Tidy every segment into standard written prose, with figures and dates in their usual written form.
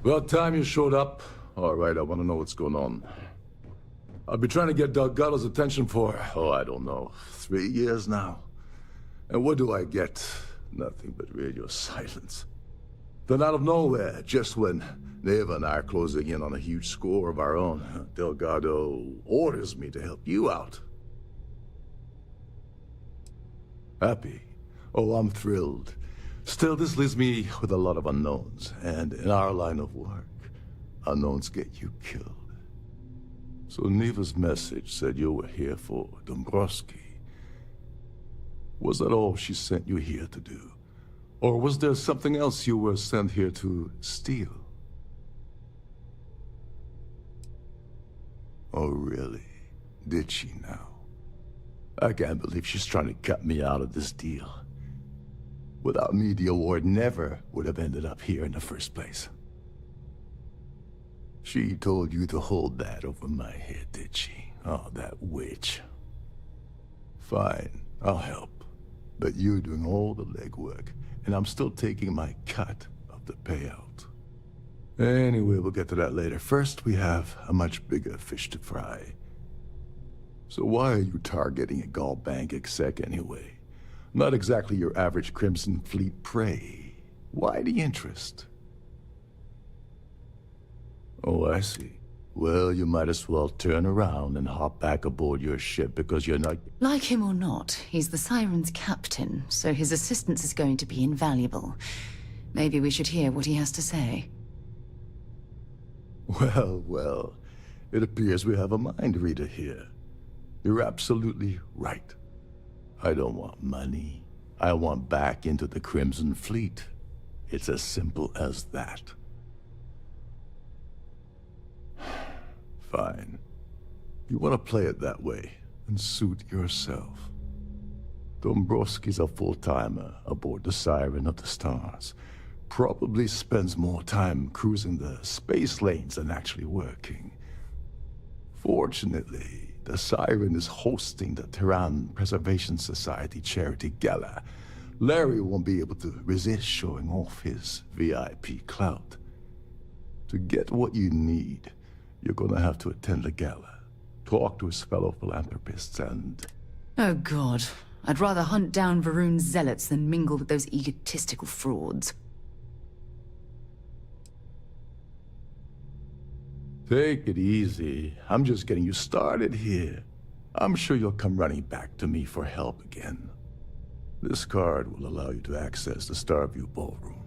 About time you showed up. All right, I want to know what's going on. I've been trying to get Delgado's attention for, I don't know, 3 years now. And what do I get? Nothing but radio silence. Then out of nowhere, just when Neva and I are closing in on a huge score of our own, Delgado orders me to help you out. Happy? Oh, I'm thrilled. Still, this leaves me with a lot of unknowns, and in our line of work, unknowns get you killed. So Neva's message said you were here for Dombrowski. Was that all she sent you here to do? Or was there something else you were sent here to steal? Oh, really? Did she now? I can't believe she's trying to cut me out of this deal. Without me, the award never would have ended up here in the first place. She told you to hold that over my head, did she? Oh, that witch. Fine, I'll help. But you're doing all the legwork, and I'm still taking my cut of the payout. Anyway, we'll get to that later. First, we have a much bigger fish to fry. So why are you targeting a Gallbank exec anyway? Not exactly your average Crimson Fleet prey. Why the interest? Oh, I see. Well, you might as well turn around and hop back aboard your ship because you're not... Like him or not, he's the Siren's captain, so his assistance is going to be invaluable. Maybe we should hear what he has to say. Well, it appears we have a mind reader here. You're absolutely right. I don't want money. I want back into the Crimson Fleet. It's as simple as that. Fine. You want to play it that way, and suit yourself. Dombrowski's a full-timer aboard the Siren of the Stars. Probably spends more time cruising the space lanes than actually working. Fortunately, the Siren is hosting the Tehran Preservation Society charity gala. Larry won't be able to resist showing off his VIP clout. To get what you need, you're gonna have to attend the gala, talk to his fellow philanthropists, and... Oh God, I'd rather hunt down Varun's zealots than mingle with those egotistical frauds. Take it easy. I'm just getting you started here. I'm sure you'll come running back to me for help again. This card will allow you to access the Starfield ballroom.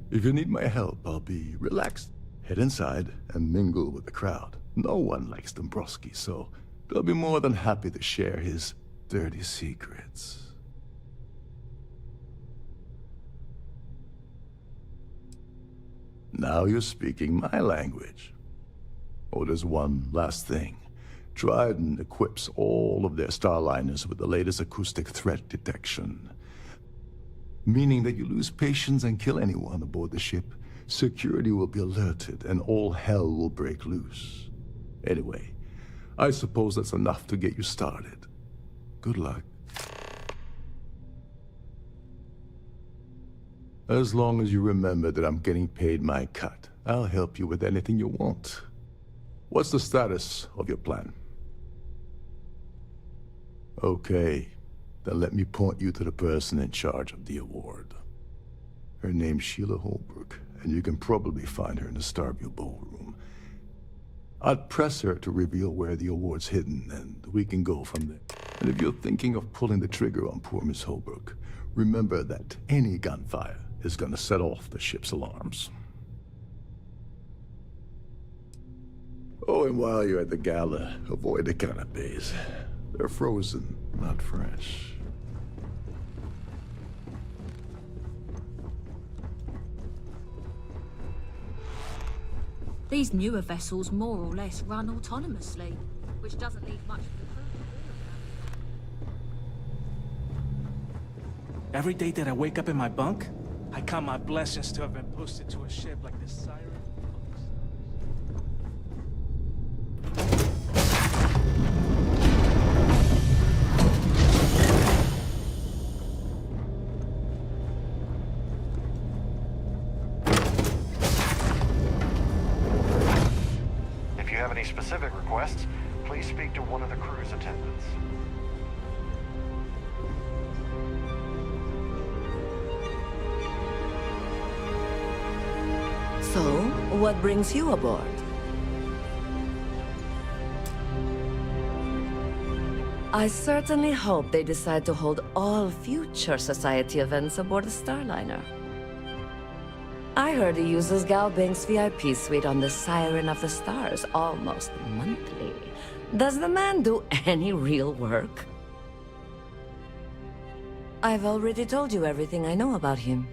If you need my help, I'll be relaxed. Head inside and mingle with the crowd. No one likes Dombrowski, so they'll be more than happy to share his dirty secrets. Now you're speaking my language. Oh, there's one last thing. Trident equips all of their starliners with the latest acoustic threat detection. Meaning that you lose patience and kill anyone aboard the ship, security will be alerted and all hell will break loose. Anyway, I suppose that's enough to get you started. Good luck. As long as you remember that I'm getting paid my cut, I'll help you with anything you want. What's the status of your plan? Okay, then let me point you to the person in charge of the award. Her name's Sheila Holbrook, and you can probably find her in the Starfield ballroom. I'd press her to reveal where the award's hidden, and we can go from there. And if you're thinking of pulling the trigger on poor Miss Holbrook, remember that any gunfire is gonna set off the ship's alarms. Oh, and while you're at the gala, avoid the canapes. They're frozen, not fresh. These newer vessels more or less run autonomously, which doesn't leave much for the crew to do. Every day that I wake up in my bunk, I count my blessings to have been posted to a ship like this Siren. any specific requests, please speak to one of the crew's attendants. So, what brings you aboard? I certainly hope they decide to hold all future Society events aboard the Starliner. I heard he uses Gal Banks' VIP suite on the Siren of the Stars almost monthly. Does the man do any real work? I've already told you everything I know about him.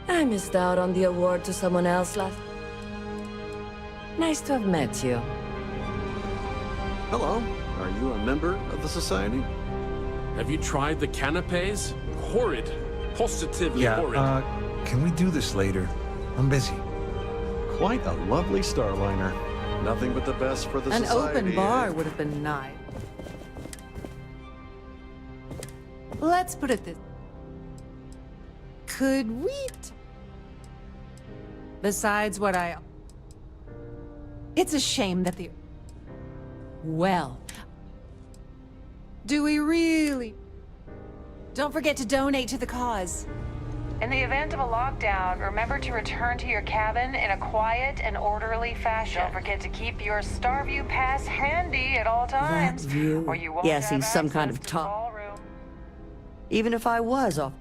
I missed out on the award to someone else last... Nice to have met you. Hello. Are you a member of the Society? Have you tried the canapes? Horrid. Positively horrid. Can we do this later? I'm busy. Quite a lovely Starliner. Nothing but the best for the An Society. open bar would have been nice. Let's put it this... Could we... Besides what I... It's a shame that the... Well... Do we really... Don't forget to donate to the cause. In the event of a lockdown, remember to return to your cabin in a quiet and orderly fashion. Don't forget to keep your Starview pass handy at all times. That view? Or you won't Yes, have he's some kind of access to the top. ballroom. Even if I was off...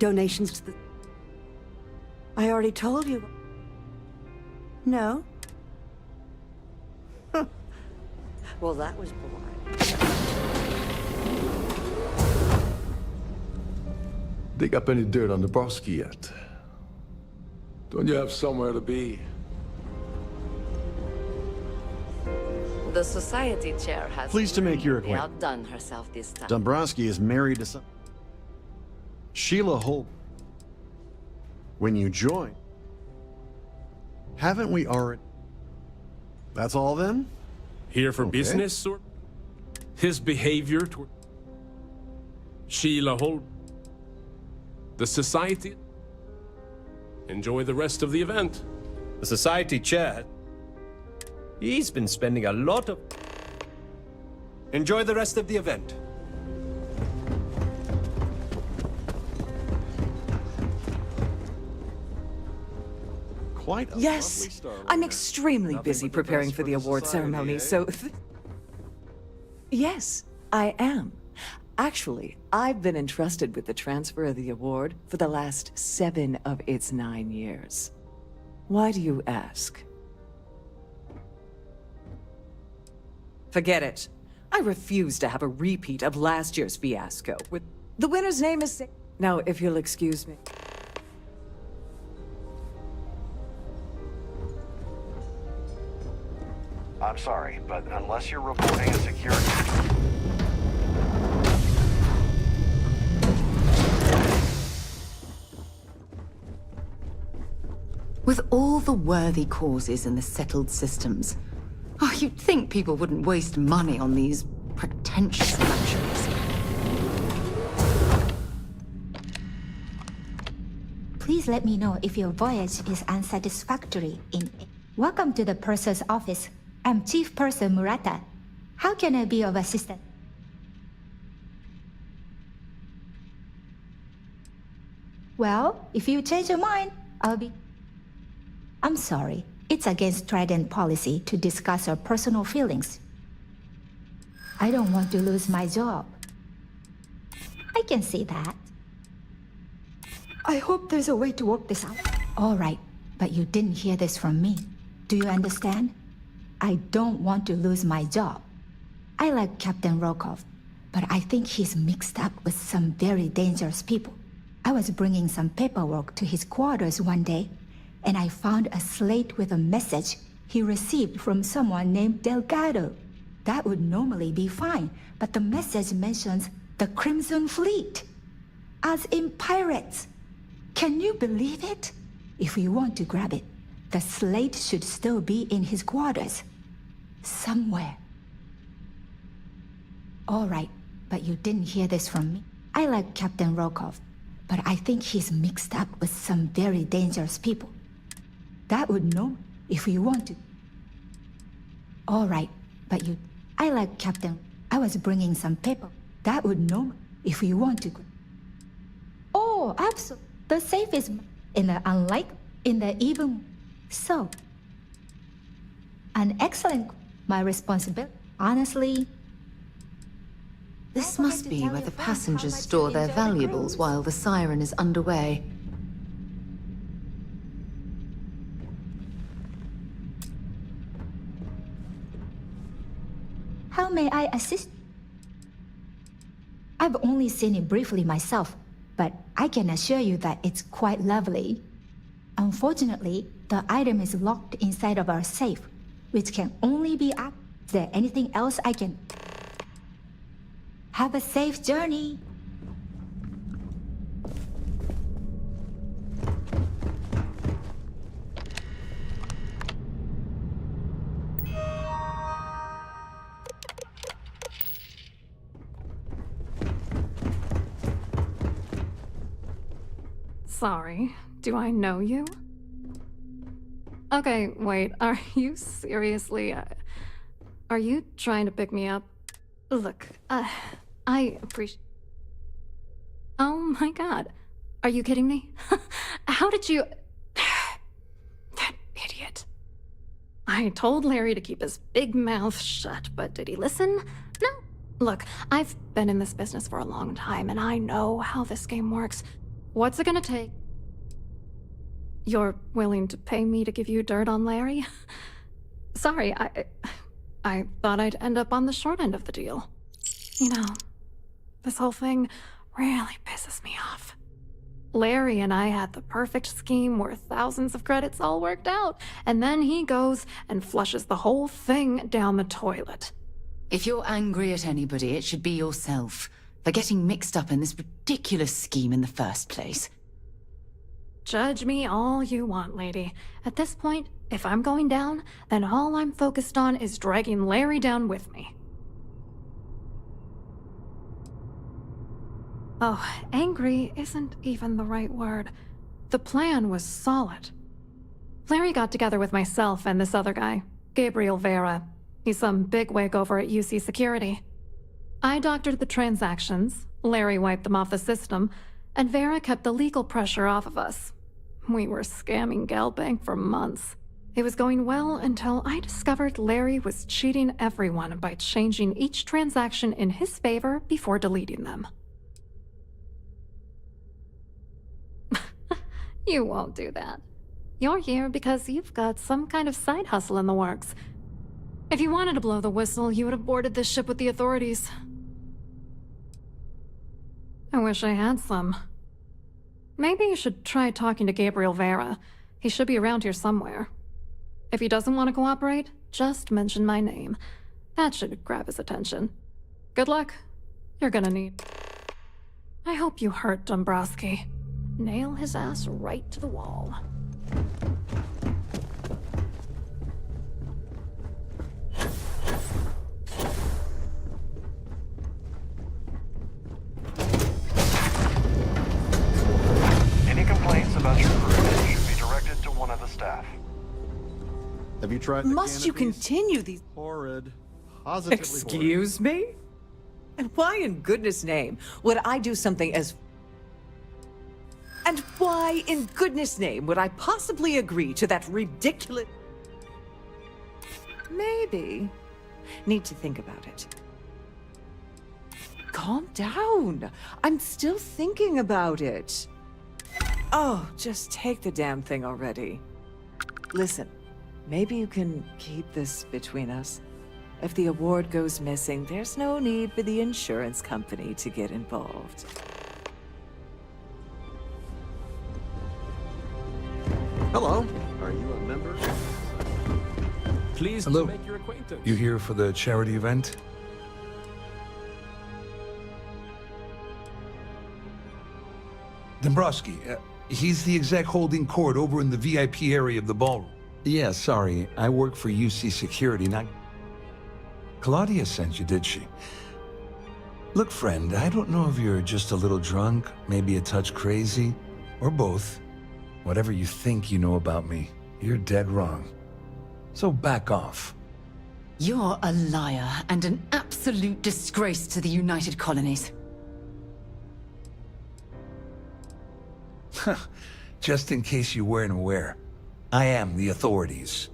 Donations to the... I already told you. No? Well, that was boring. Dig up any dirt on the Broski yet? Don't you have somewhere to be? The Society chair has... Pleased to make your really acquaintance. outdone herself this time. Dombrowski is married to some... Sheila Holt. When you join... Haven't we already... That's all then? Here for Okay. business, or his behavior toward Sheila Holt, the Society? Enjoy the rest of the event. The Society chair. He's been spending a lot of... Enjoy the rest of the event. Quite a Yes, lovely Starliner. I'm extremely Nothing busy but the preparing best for the award Society, ceremony, eh? so... Yes, I am. Actually, I've been entrusted with the transfer of the award for the last 7 of its 9 years. Why do you ask? Forget it. I refuse to have a repeat of last year's fiasco. With the winner's name is... Now, if you'll excuse me. I'm sorry, but unless you're reporting a security... With all the worthy causes and the settled systems, you'd think people wouldn't waste money on these pretentious luxuries. Please let me know if your voyage is unsatisfactory in... Welcome to the purser's office. I'm Chief Purser Murata. How can I be of assistance? Well, if you change your mind, I'll be... I'm sorry. It's against Trident policy to discuss our personal feelings. I don't want to lose my job. I can see that. I hope there's a way to work this out. All right, but you didn't hear this from me. Do you understand? I don't want to lose my job. I like Captain Rokov, but I think he's mixed up with some very dangerous people. I was bringing some paperwork to his quarters one day, and I found a slate with a message he received from someone named Delgado. That would normally be fine, but the message mentions the Crimson Fleet, as in pirates. Can you believe it? If we want to grab it, the slate should still be in his quarters. Somewhere. All right, but you didn't hear this from me. I like Captain Rokov, but I think he's mixed up with some very dangerous people. That would know. if you want to. All right, but you... I like Captain. I was bringing some paper. That would know if you want to. Oh, absolutely. The safe is in the unlike, in the even. So, an excellent... My responsibility. Honestly... This must be where the passengers store their valuables while the siren is underway. How may I assist? I've only seen it briefly myself, but I can assure you that it's quite lovely. Unfortunately, the item is locked inside of our safe, which can only be up. Is there anything else I can... Have a safe journey. Sorry, do I know you? Okay, wait, are you seriously... are you trying to pick me up? Look, I appreciate... Oh my god. Are you kidding me? How did you... That idiot. I told Larry to keep his big mouth shut, but did he listen? No. Look, I've been in this business for a long time, and I know how this game works. What's it gonna take? You're willing to pay me to give you dirt on Larry? Sorry, I thought I'd end up on the short end of the deal. You know, this whole thing really pisses me off. Larry and I had the perfect scheme worth thousands of credits all worked out, and then he goes and flushes the whole thing down the toilet. If you're angry at anybody, it should be yourself for getting mixed up in this ridiculous scheme in the first place. Judge me all you want, lady. At this point, if I'm going down, then all I'm focused on is dragging Larry down with me. Oh, angry isn't even the right word. The plan was solid. Larry got together with myself and this other guy, Gabriel Vera. He's some bigwig over at UC Security. I doctored the transactions, Larry wiped them off the system, and Vera kept the legal pressure off of us. We were scamming Galbank for months. It was going well until I discovered Larry was cheating everyone by changing each transaction in his favor before deleting them. You won't do that. You're here because you've got some kind of side hustle in the works. If you wanted to blow the whistle, you would have boarded this ship with the authorities. I wish I had some. Maybe you should try talking to Gabriel Vera. He should be around here somewhere. If he doesn't want to cooperate, just mention my name. That should grab his attention. Good luck. You're gonna need... I hope you hurt Dombrowski. Nail his ass right to the wall. Any complaints about your crew should be directed to one of the staff. Have you tried the Must you canopies? continue these... Horrid. Positively Excuse me? And why in goodness name would I do something as... And why in goodness name would I possibly agree to that ridiculous... Maybe. Need to think about it. Calm down. I'm still thinking about it. Oh, just take the damn thing already. Listen, maybe you can keep this between us. If the award goes missing, there's no need for the insurance company to get involved. Hello. Are you a member? Pleased Hello. to make your acquaintance. You here for the charity event? Dombrowski, he's the exec holding court over in the VIP area of the ballroom. Yeah, sorry. I work for UC Security, not... Claudia sent you, did she? Look, friend, I don't know if you're just a little drunk, maybe a touch crazy, or both. Whatever you think you know about me, you're dead wrong. So back off. You're a liar and an absolute disgrace to the United Colonies. Just in case you weren't aware, I am the authorities.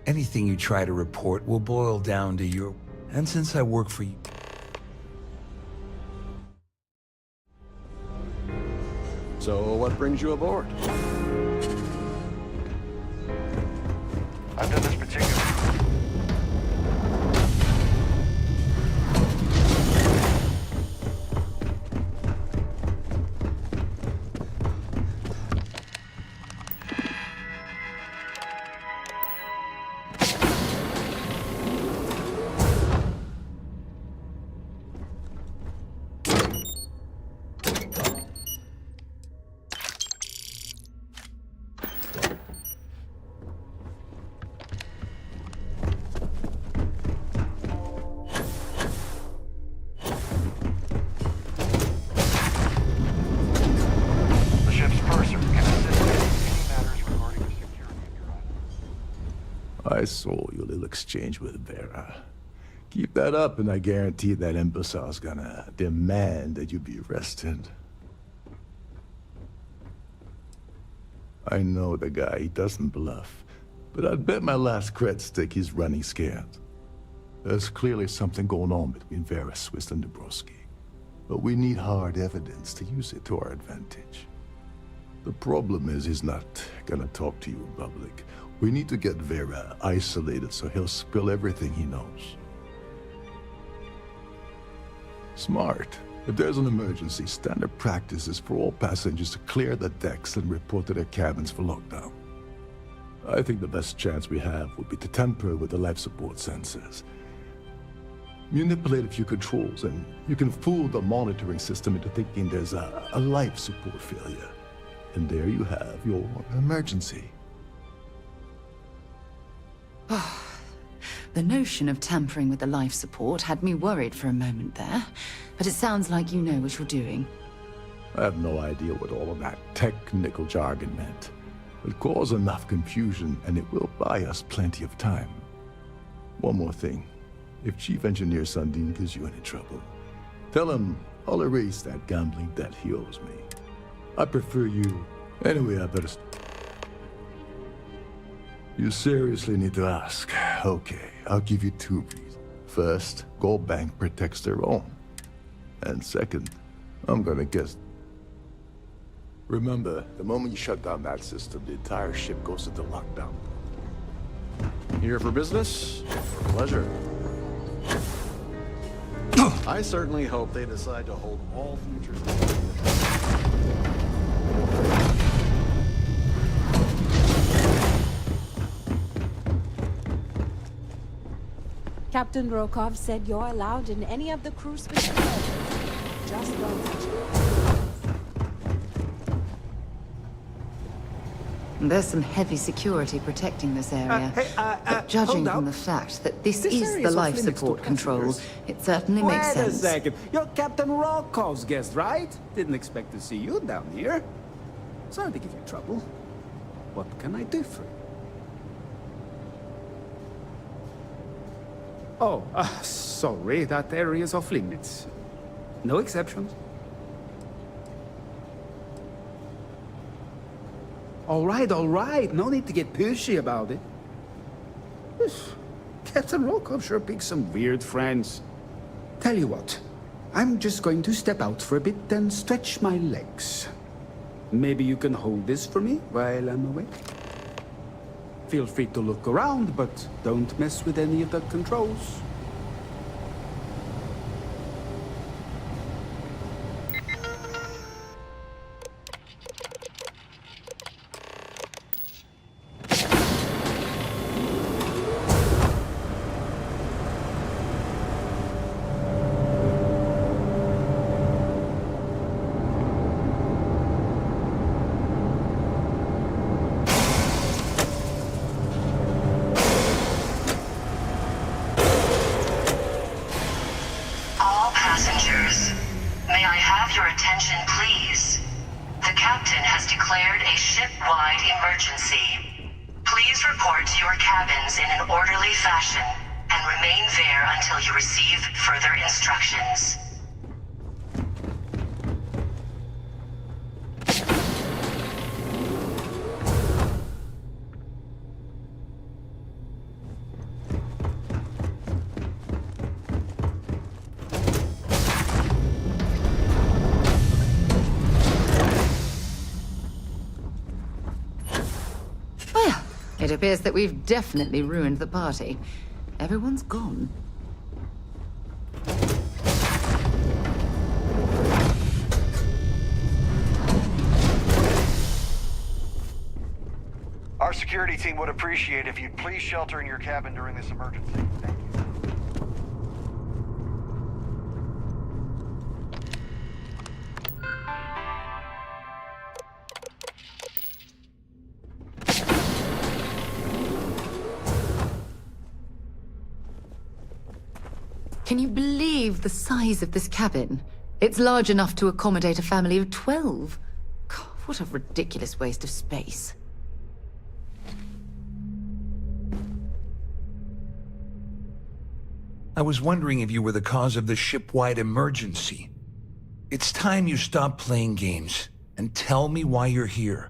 Anything you try to report will boil down to your... And since I work for you... So what brings you aboard? I've done this particular... I saw your little exchange with Vera. Keep that up and I guarantee that imbecile's gonna demand that you be arrested. I know the guy, he doesn't bluff. But I'd bet my last cred stick he's running scared. There's clearly something going on between Vera, Swiss, and Dabrowski. But we need hard evidence to use it to our advantage. The problem is he's not gonna talk to you in public. We need to get Vera isolated so he'll spill everything he knows. Smart. If there's an emergency, standard practice is for all passengers to clear the decks and report to their cabins for lockdown. I think the best chance we have would be to tamper with the life support sensors. Manipulate a few controls and you can fool the monitoring system into thinking there's a life support failure. And there you have your emergency. The notion of tampering with the life support had me worried for a moment there, but it sounds like you know what you're doing. I have no idea what all of that technical jargon meant. It'll cause enough confusion, and it will buy us plenty of time. One more thing. If Chief Engineer Sundin gives you any trouble, tell him I'll erase that gambling debt he owes me. I prefer you. Anyway, I better... You seriously need to ask. Okay, I'll give you two reasons. First, Gold Bank protects their own. And second, I'm gonna guess. Remember, the moment you shut down that system, the entire ship goes into lockdown. Here for business or pleasure? I certainly hope they decide to hold all future... Captain Rokov said you're allowed in any of the crew space. Just don't. There's some heavy security protecting this area. But judging from the fact that this is the life support control, it certainly makes sense. Wait a second. You're Captain Rokov's guest, right? Didn't expect to see you down here. Sorry to give you trouble. What can I do for you? Oh, sorry, that area's off limits. No exceptions. All right. No need to get pushy about it. Captain Rokov sure picks some weird friends. Tell you what, I'm just going to step out for a bit and stretch my legs. Maybe you can hold this for me while I'm away? Feel free to look around, but don't mess with any of the controls. Please report to your cabins in an orderly fashion and remain there until you receive further instructions. It appears that we've definitely ruined the party. Everyone's gone. Our security team would appreciate if you'd please shelter in your cabin during this emergency. Thank you. Can you believe the size of this cabin? It's large enough to accommodate a family of 12. God, what a ridiculous waste of space. I was wondering if you were the cause of the ship-wide emergency. It's time you stop playing games and tell me why you're here.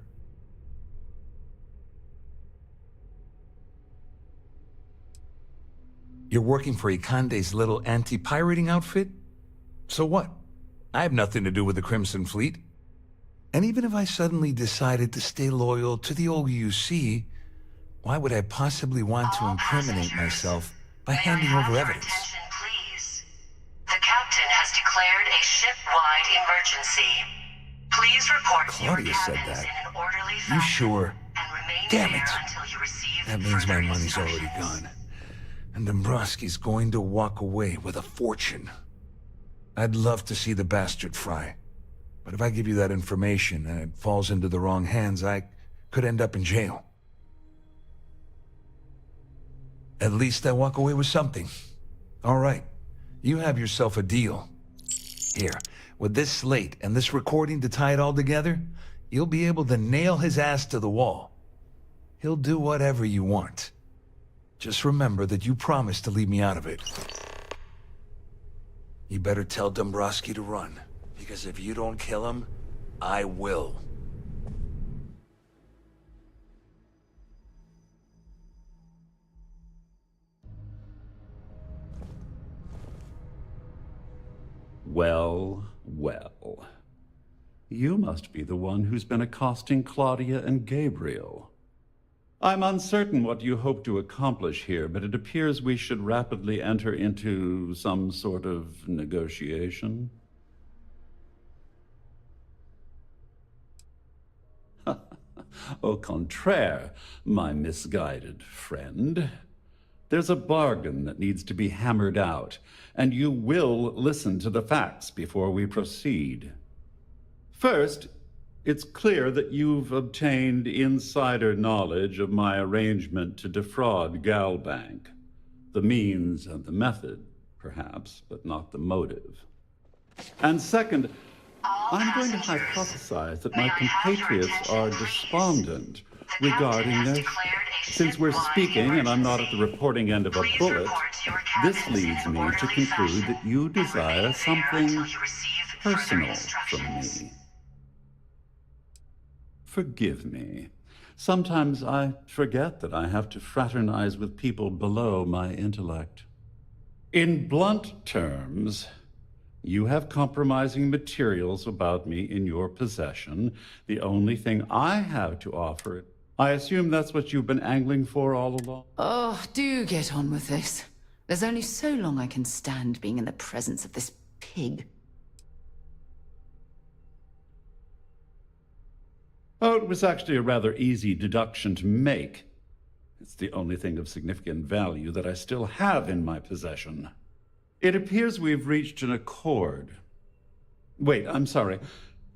You're working for Ikande's little anti-pirating outfit? So what? I have nothing to do with the Crimson Fleet. And even if I suddenly decided to stay loyal to the old UC, why would I possibly want to incriminate myself by handing over evidence? Please. The captain has declared a ship-wide emergency. Please report to your Claudia said cabins that. in an orderly You fashion sure? and remain Damn there it. until you receive That means my further money's already instructions. gone. And Dombrowski's going to walk away with a fortune. I'd love to see the bastard fry. But if I give you that information and it falls into the wrong hands, I could end up in jail. At least I walk away with something. All right, you have yourself a deal. Here, with this slate and this recording to tie it all together, you'll be able to nail his ass to the wall. He'll do whatever you want. Just remember that you promised to leave me out of it. You better tell Dombrowski to run, because if you don't kill him, I will. Well, well. You must be the one who's been accosting Claudia and Gabriel. I'm uncertain what you hope to accomplish here, but it appears we should rapidly enter into some sort of negotiation. Au contraire, my misguided friend. There's a bargain that needs to be hammered out, and you will listen to the facts before we proceed. First, it's clear that you've obtained insider knowledge of my arrangement to defraud Galbank. The means and the method, perhaps, but not the motive. And second, I'm going to hypothesize that my compatriots are despondent regarding this. Since we're speaking and I'm not at the reporting end of a bullet, this leads me to conclude that you desire something personal from me. Forgive me. Sometimes I forget that I have to fraternize with people below my intellect. In blunt terms, you have compromising materials about me in your possession. The only thing I have to offer, I assume that's what you've been angling for all along? Oh, do get on with this. There's only so long I can stand being in the presence of this pig. Oh, it was actually a rather easy deduction to make. It's the only thing of significant value that I still have in my possession. It appears we've reached an accord. Wait, I'm sorry.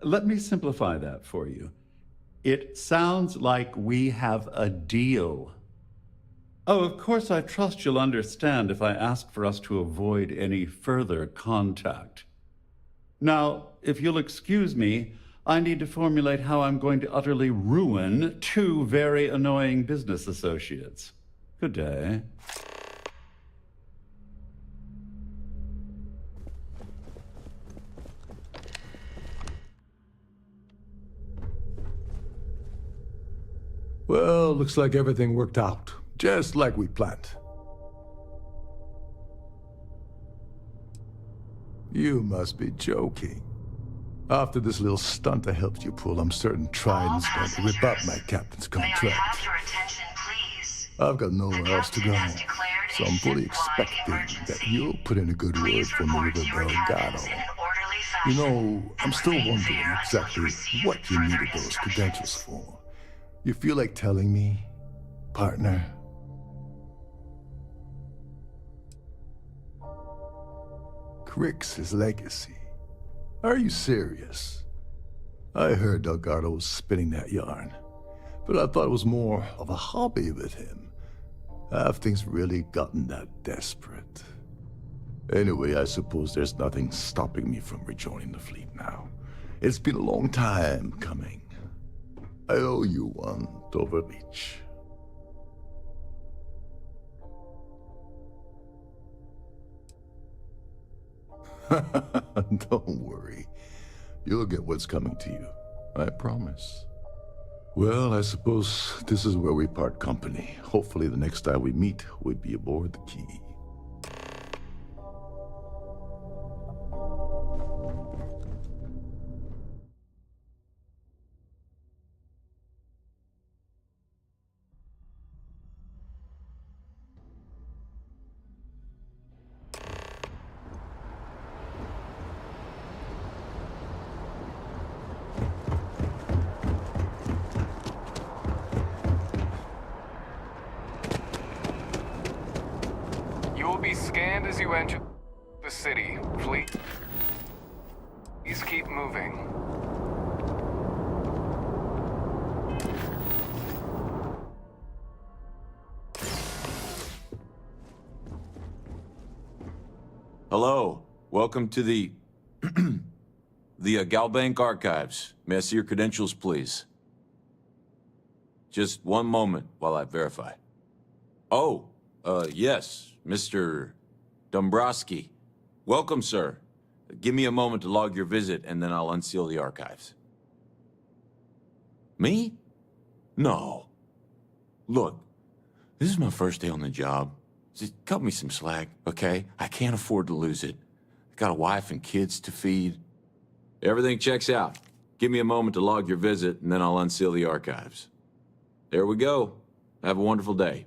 Let me simplify that for you. It sounds like we have a deal. Oh, of course, I trust you'll understand if I ask for us to avoid any further contact. Now, if you'll excuse me, I need to formulate how I'm going to utterly ruin two very annoying business associates. Good day. Well, looks like everything worked out, just like we planned. You must be joking. After this little stunt I helped you pull, I'm certain Trident's going to rip up my captain's contract. May I have your attention, please? I've got nowhere else to go, so I'm fully expecting that you'll put in a good word for me with Delgado. You know, I'm still wondering exactly what you needed those credentials for. You feel like telling me, partner? Crix's legacy. Are you serious? I heard Delgado was spinning that yarn, but I thought it was more of a hobby with him. Have things really gotten that desperate? Anyway, I suppose there's nothing stopping me from rejoining the fleet now. It's been a long time coming. I owe you one, Doverbeach. Don't worry. You'll get what's coming to you. I promise. Well, I suppose this is where we part company. Hopefully the next time we meet, we'll be aboard the Key. You will be scanned as you enter the city. Please keep moving. Hello. Welcome to the Galbank Archives. May I see your credentials, please? Just one moment while I verify. Oh, yes, Mr. Dombrowski. Welcome, sir. Give me a moment to log your visit, and then I'll unseal the archives. Me? No. Look, this is my first day on the job. Just cut me some slack, okay? I can't afford to lose it. I got a wife and kids to feed. Everything checks out. Give me a moment to log your visit, and then I'll unseal the archives. There we go. Have a wonderful day.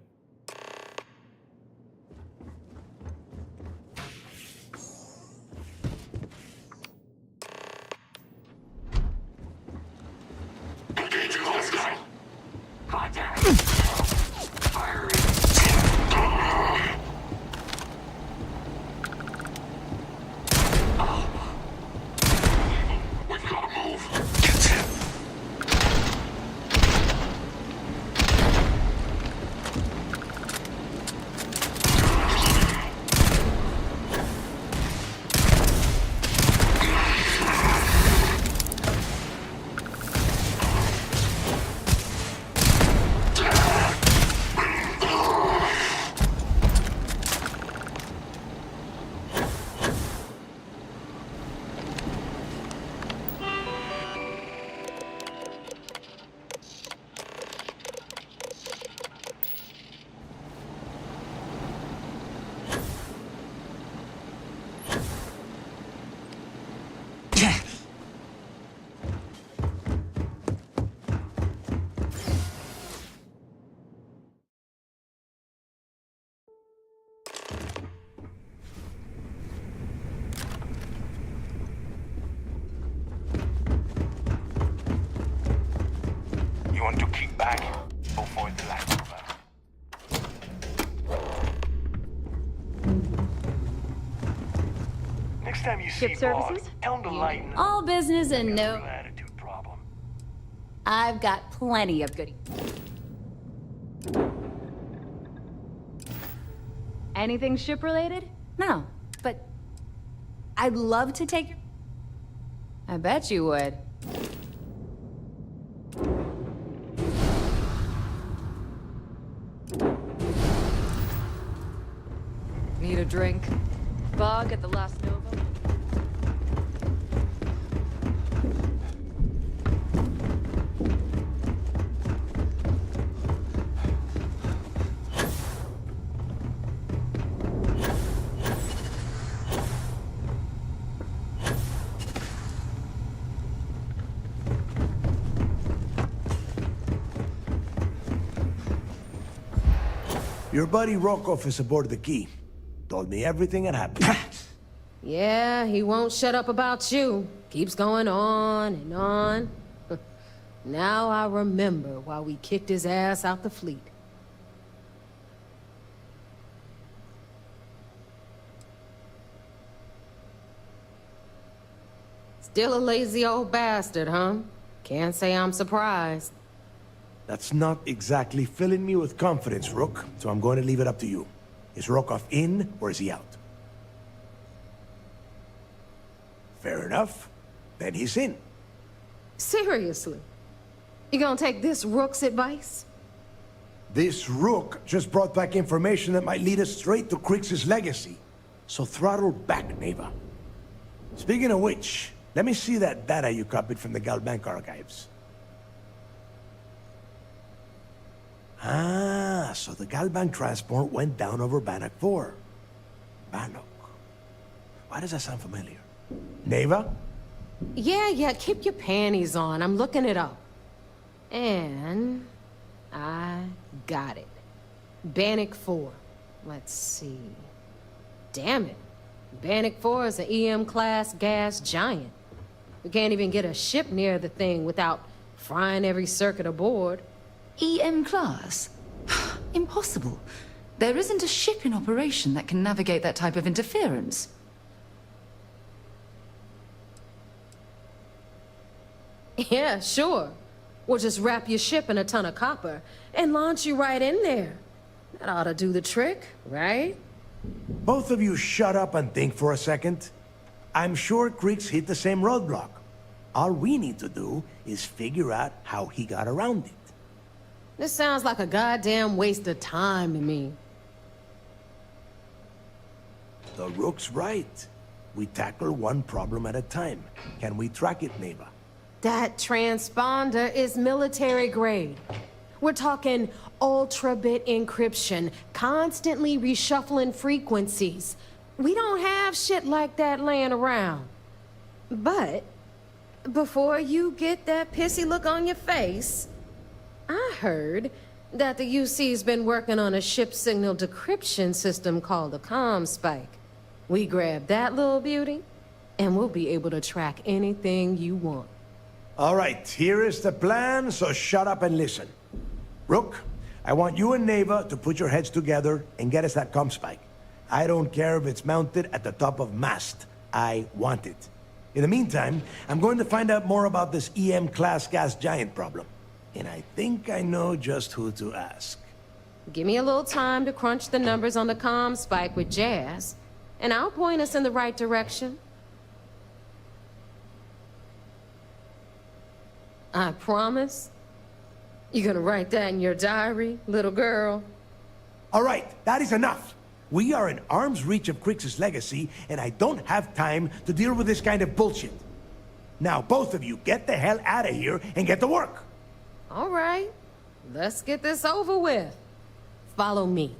You want to kick back? Go for the lifesaver. Next time you see Bog, tell him to lighten up. All business and no attitude problem. I've got plenty of goodies. Anything ship related? No, but I'd love to take your... I bet you would. a drink? Bog at the last Nova? Your buddy Rokov is aboard the Key. Told me everything that happened. Yeah, he won't shut up about you. Keeps going on and on. Now I remember why we kicked his ass out the fleet. Still a lazy old bastard, huh? Can't say I'm surprised. That's not exactly filling me with confidence, Rook, so I'm going to leave it up to you. Is Rokov in, or is he out? Fair enough. Then he's in. Seriously? You gonna take this Rook's advice? This Rook just brought back information that might lead us straight to Krix's legacy. So throttle back, Neva. Speaking of which, let me see that data you copied from the Galbank archives. Ah, so the Galbank transport went down over Bannock 4. Bannock. Why does that sound familiar? Neva? Yeah, keep your panties on. I'm looking it up. And I got it. Bannock 4. Let's see. Damn it. Bannock 4 is an EM-class gas giant. We can't even get a ship near the thing without frying every circuit aboard. EM class? Impossible. There isn't a ship in operation that can navigate that type of interference. Yeah, sure. We'll just wrap your ship in a ton of copper and launch you right in there. That ought to do the trick, right? Both of you shut up and think for a second. I'm sure Krix hit the same roadblock. All we need to do is figure out how he got around it. This sounds like a goddamn waste of time to me. The Rook's right. We tackle one problem at a time. Can we track it, Neva? That transponder is military grade. We're talking ultra-bit encryption, constantly reshuffling frequencies. We don't have shit like that laying around. But before you get that pissy look on your face, I heard that the UC's been working on a ship signal decryption system called a comm spike. We grab that little beauty, and we'll be able to track anything you want. All right, here is the plan, so shut up and listen. Rook, I want you and Neva to put your heads together and get us that comm spike. I don't care if it's mounted at the top of mast. I want it. In the meantime, I'm going to find out more about this EM-class gas giant problem. And I think I know just who to ask. Give me a little time to crunch the numbers on the comm spike with Jazz, and I'll point us in the right direction. I promise. You gonna write that in your diary, little girl? All right, that is enough. We are in arm's reach of Krix's legacy, and I don't have time to deal with this kind of bullshit. Now, both of you, get the hell out of here and get to work. All right, let's get this over with. Follow me.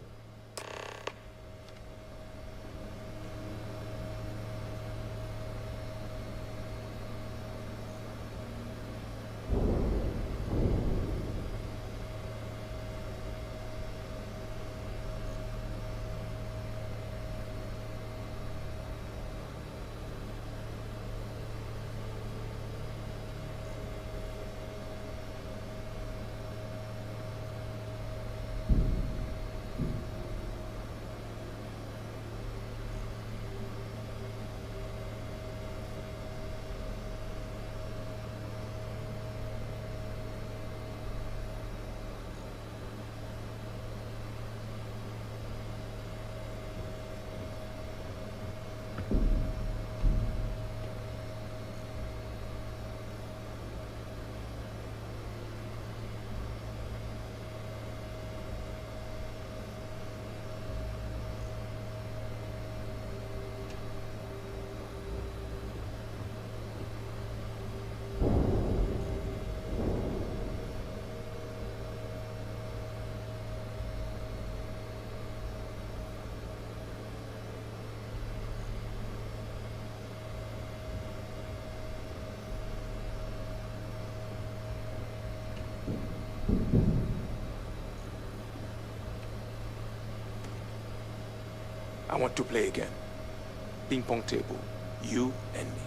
I want to play again. Ping pong table. You and me.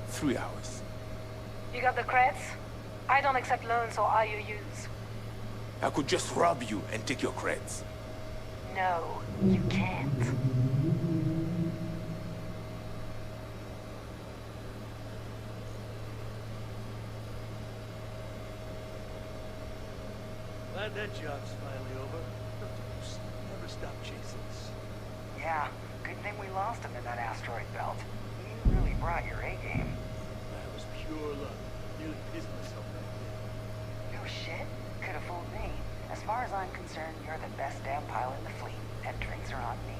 3 hours. You got the creds? I don't accept loans or IOUs. I could just rob you and take your creds. No, you can't. Glad that job's finally over. Never stop chasing us. Yeah, good thing we lost him in that asteroid belt. You really brought your A game. That was pure luck. Nearly pissed myself back there. No shit. Could have fooled me. As far as I'm concerned, you're the best damn pilot in the fleet, and drinks are on me.